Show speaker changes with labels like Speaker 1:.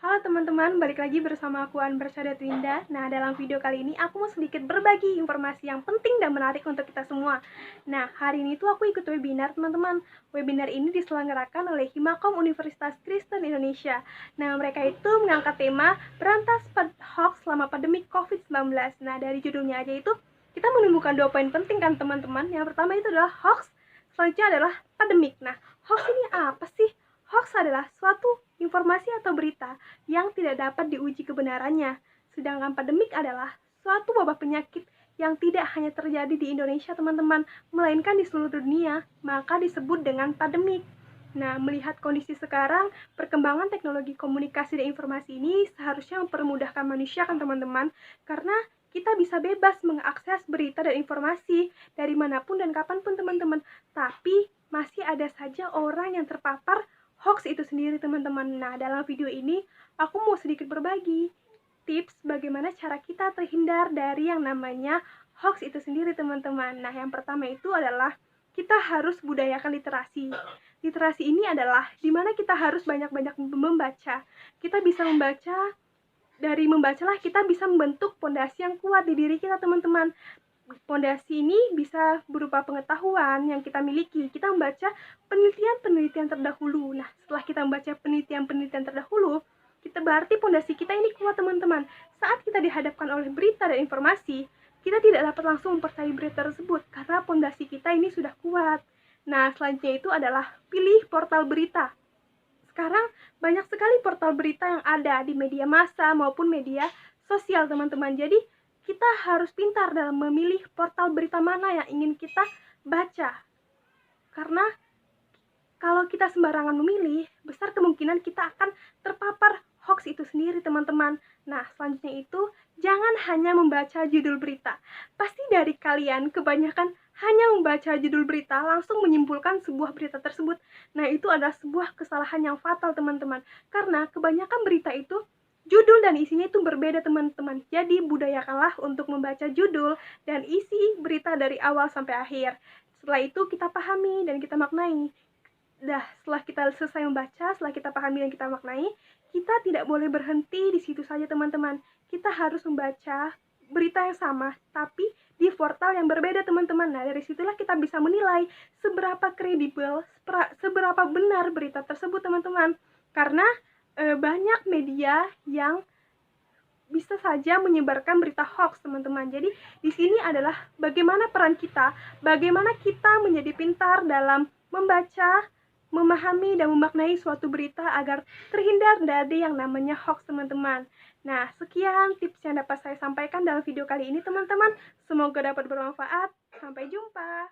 Speaker 1: Halo teman-teman, balik lagi bersama aku Anbar Winda. Nah, dalam video kali ini aku mau sedikit berbagi informasi yang penting dan menarik untuk kita semua. Nah, hari ini tuh aku ikut webinar teman-teman. Webinar ini diselenggarakan oleh Himakom Universitas Kristen Indonesia. Nah, mereka itu mengangkat tema berantas hoax selama pandemi COVID-19. Nah, dari judulnya aja itu kita menemukan 2 poin penting kan teman-teman. Yang pertama itu adalah hoax, selanjutnya adalah pandemik. Nah, hoax ini apa sih? Hoax adalah suatu informasi atau berita yang tidak dapat diuji kebenarannya. Sedangkan pandemik adalah suatu wabah penyakit yang tidak hanya terjadi di Indonesia, teman-teman, melainkan di seluruh dunia, maka disebut dengan pandemik. Nah, melihat kondisi sekarang, perkembangan teknologi komunikasi dan informasi ini seharusnya mempermudahkan manusia kan teman-teman, karena kita bisa bebas mengakses berita dan informasi dari manapun dan kapanpun teman-teman. Tapi masih ada saja orang yang terpapar hoax itu sendiri teman-teman. Nah, dalam video ini aku mau sedikit berbagi tips bagaimana cara kita terhindar dari yang namanya hoax itu sendiri teman-teman. Nah, yang pertama itu adalah kita harus budayakan literasi. Literasi ini adalah dimana kita harus banyak-banyak membaca. Kita bisa membaca, dari membacalah kita bisa membentuk pondasi yang kuat di diri kita teman-teman. Pondasi ini bisa berupa pengetahuan yang kita miliki. Kita membaca penelitian-penelitian terdahulu. Nah, setelah kita membaca penelitian-penelitian terdahulu, kita berarti pondasi kita ini kuat teman-teman. Saat kita dihadapkan oleh berita dan informasi, kita tidak dapat langsung mempercayai berita tersebut karena pondasi kita ini sudah kuat. Nah, selanjutnya itu adalah pilih portal berita. Sekarang banyak sekali portal berita yang ada di media massa maupun media sosial teman-teman. Jadi kita harus pintar dalam memilih portal berita mana yang ingin kita baca. Karena kalau kita sembarangan memilih, besar kemungkinan kita akan terpapar hoax itu sendiri teman-teman. Nah, selanjutnya itu jangan hanya membaca judul berita. Pasti dari kalian kebanyakan hanya membaca judul berita langsung menyimpulkan sebuah berita tersebut. Nah, itu adalah sebuah kesalahan yang fatal teman-teman. Karena kebanyakan berita itu judul dan isinya itu berbeda teman-teman. Jadi budayakanlah untuk membaca judul dan isi berita dari awal sampai akhir. Setelah itu kita pahami dan kita maknai. Setelah kita selesai membaca, setelah kita pahami dan kita maknai, kita tidak boleh berhenti di situ saja teman-teman. Kita harus membaca berita yang sama, tapi di portal yang berbeda teman-teman. Nah, dari situlah kita bisa menilai seberapa kredibel, seberapa benar berita tersebut teman-teman. Karena banyak media yang bisa saja menyebarkan berita hoax teman-teman. Jadi di sini adalah bagaimana peran kita, bagaimana kita menjadi pintar dalam membaca, memahami dan memaknai suatu berita agar terhindar dari yang namanya hoax teman-teman. Nah, sekian tips yang dapat saya sampaikan dalam video kali ini teman-teman. Semoga dapat bermanfaat. Sampai jumpa.